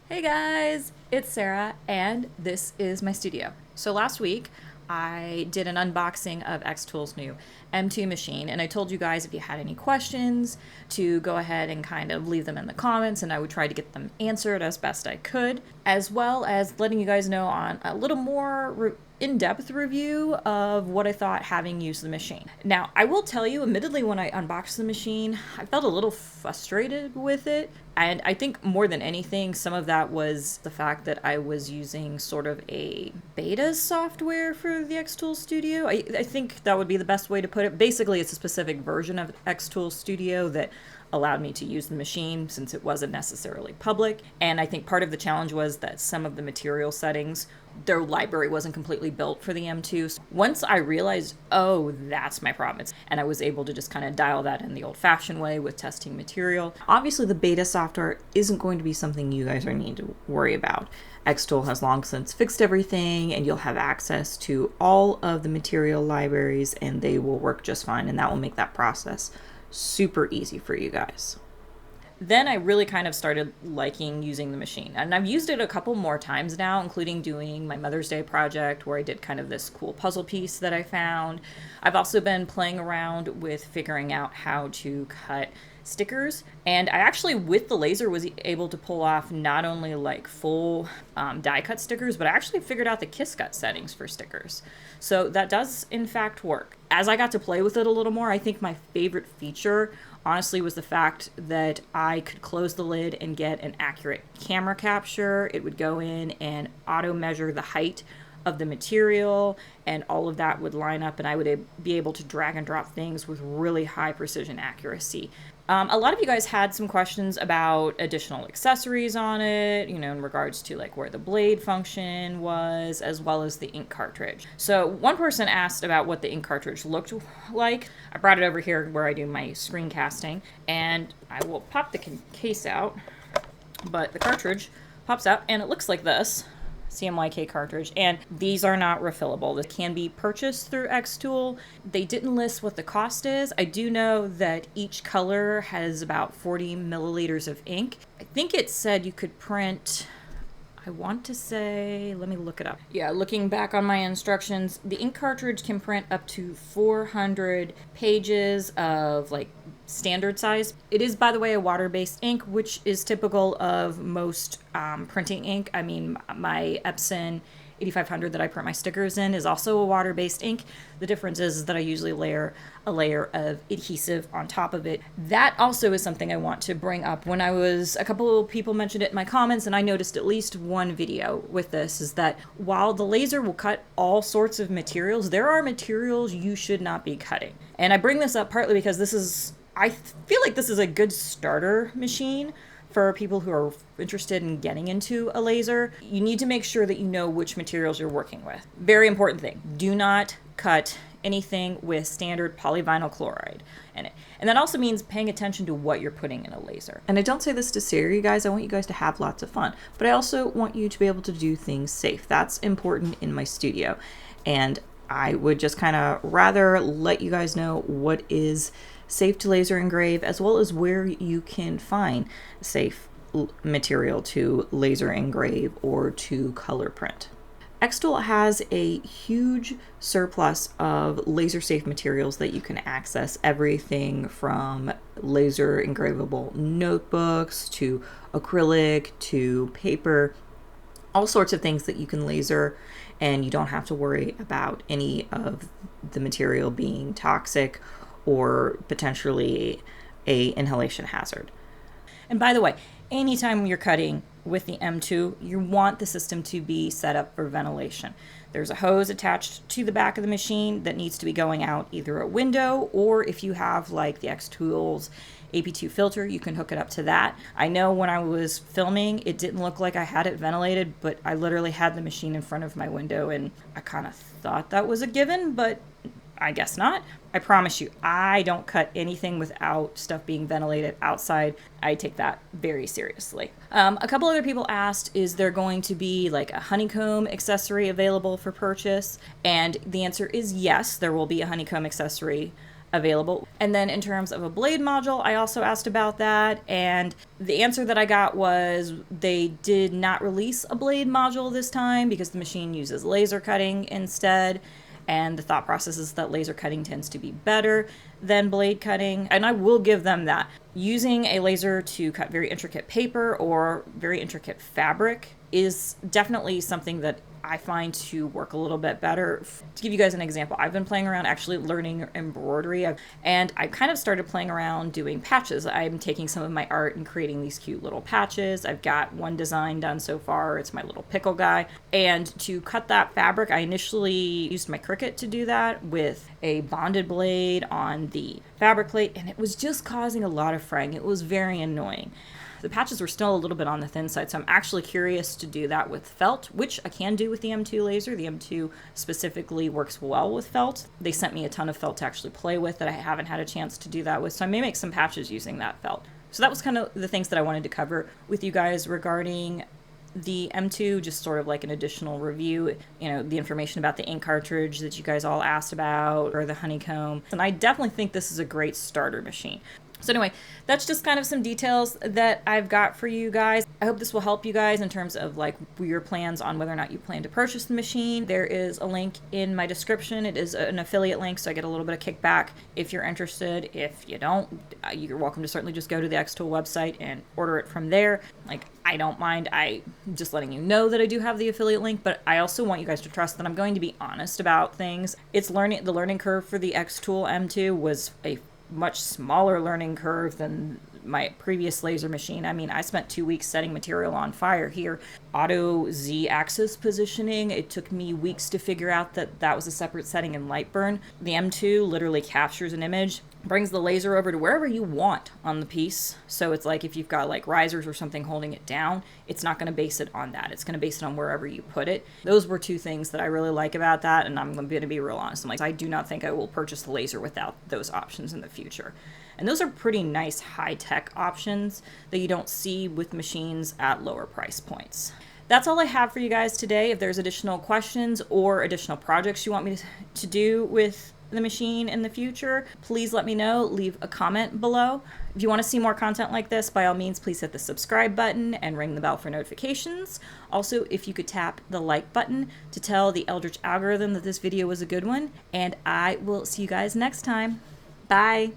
Hey guys, it's Sarah and this is my studio. So last week I did an unboxing of XTool's new M2 machine, and I told you guys if you had any questions to go ahead and kind of leave them in the comments, and I would try to get them answered as best I could, as well as letting you guys know on a little more in-depth review of what I thought having used the machine. Now, I will tell you, admittedly, when I unboxed the machine, I felt a little frustrated with it. And I think more than anything, some of that was the fact that I was using sort of a beta software for the XTool Studio. I think that would be the best way to put it. Basically, it's a specific version of XTool Studio that allowed me to use the machine since it wasn't necessarily public. And I think part of the challenge was that some of the material settings, their library wasn't completely built for the M2. So once I realized, oh, that's my problem, and I was able to just kind of dial that in the old-fashioned way with testing material. Obviously, the beta software isn't going to be something you guys are needing to worry about. XTool has long since fixed everything, and you'll have access to all of the material libraries, and they will work just fine, and that will make that process super easy for you guys. Then I really kind of started liking using the machine. And I've used it a couple more times now, including doing my Mother's Day project where I did kind of this cool puzzle piece that I found. I've also been playing around with figuring out how to cut stickers, and I actually with the laser was able to pull off not only like full die cut stickers, but I actually figured out the kiss cut settings for stickers. So that does in fact work. As I got to play with it a little more, I think my favorite feature honestly was the fact that I could close the lid and get an accurate camera capture. It would go in and auto measure the height of the material, and all of that would line up, and I would be able to drag and drop things with really high precision accuracy. A lot of you guys had some questions about additional accessories on it, in regards to like where the blade function was, as well as the ink cartridge. So one person asked about what the ink cartridge looked like. I brought it over here where I do my screencasting, and I will pop the case out, but the cartridge pops out and it looks like this. CMYK cartridge, and these are not refillable. They can be purchased through XTool. They didn't list what the cost is. I do know that each color has about 40 milliliters of ink. I think it said you could print, I want to say, let me look it up. Yeah, looking back on my instructions, the ink cartridge can print up to 400 pages of like standard size. It is, by the way, a water-based ink, which is typical of most printing ink. I mean, my Epson 8500 that I print my stickers in is also a water-based ink. The difference is that I usually layer a layer of adhesive on top of it. That also is something I want to bring up. When a couple of people mentioned it in my comments, and I noticed at least one video with this, is that while the laser will cut all sorts of materials, there are materials you should not be cutting. And I bring this up partly because I feel like this is a good starter machine for people who are interested in getting into a laser. You need to make sure that you know which materials you're working with. Very important thing. Do not cut anything with standard polyvinyl chloride in it. And that also means paying attention to what you're putting in a laser. And I don't say this to scare you guys. I want you guys to have lots of fun. But I also want you to be able to do things safe. That's important in my studio. And I would just kind of rather let you guys know what is safe to laser engrave, as well as where you can find safe material to laser engrave or to color print. XTool has a huge surplus of laser safe materials that you can access, everything from laser engravable notebooks to acrylic to paper, all sorts of things that you can laser, and you don't have to worry about any of the material being toxic or potentially a inhalation hazard. And by the way, anytime you're cutting with the M2, you want the system to be set up for ventilation. There's a hose attached to the back of the machine that needs to be going out either a window, or if you have like the XTool's AP2 filter, you can hook it up to that. I know when I was filming, it didn't look like I had it ventilated, but I literally had the machine in front of my window, and I kind of thought that was a given, but I guess not. I promise you, I don't cut anything without stuff being ventilated outside. I take that very seriously. A couple other people asked, is there going to be like a honeycomb accessory available for purchase? And the answer is yes, there will be a honeycomb accessory available. And then in terms of a blade module, I also asked about that, and the answer that I got was they did not release a blade module this time because the machine uses laser cutting instead. And the thought process is that laser cutting tends to be better than blade cutting. And I will give them that. Using a laser to cut very intricate paper or very intricate fabric is definitely something that I find to work a little bit better. To give you guys an example, I've been playing around actually learning embroidery, and I kind of started playing around doing patches. I'm taking some of my art and creating these cute little patches. I've got one design done so far. It's my little pickle guy. And to cut that fabric, I initially used my Cricut to do that with a bonded blade on the fabric plate, and it was just causing a lot of fraying. It was very annoying. The patches were still a little bit on the thin side, so I'm actually curious to do that with felt, which I can do with the M2 laser. The M2 specifically works well with felt. They sent me a ton of felt to actually play with that I haven't had a chance to do that with, so I may make some patches using that felt. So that was kind of the things that I wanted to cover with you guys regarding the M2, just sort of like an additional review, you know, the information about the ink cartridge that you guys all asked about, or the honeycomb. And I definitely think this is a great starter machine. So anyway, that's just kind of some details that I've got for you guys. I hope this will help you guys in terms of like your plans on whether or not you plan to purchase the machine. There is a link in my description. It is an affiliate link, so I get a little bit of kickback if you're interested. If you don't, you're welcome to certainly just go to the XTool website and order it from there. Like, I don't mind. I'm just letting you know that I do have the affiliate link, but I also want you guys to trust that I'm going to be honest about things. The learning curve for the XTool M2 was a much smaller learning curve than my previous laser machine. I mean, I spent 2 weeks setting material on fire here. Auto Z-axis positioning, it took me weeks to figure out that that was a separate setting in Lightburn. The M2 literally captures an image, brings the laser over to wherever you want on the piece. So it's like if you've got like risers or something holding it down, it's not going to base it on that. It's going to base it on wherever you put it. Those were two things that I really like about that, and I'm going to be real honest. I'm like, I do not think I will purchase the laser without those options in the future. And those are pretty nice high-tech options that you don't see with machines at lower price points. That's all I have for you guys today. If there's additional questions or additional projects you want me to do with the machine in the future, please let me know. Leave a comment below. If you want to see more content like this, by all means, please hit the subscribe button and ring the bell for notifications. Also, if you could tap the like button to tell the Eldritch algorithm that this video was a good one. And I will see you guys next time. Bye.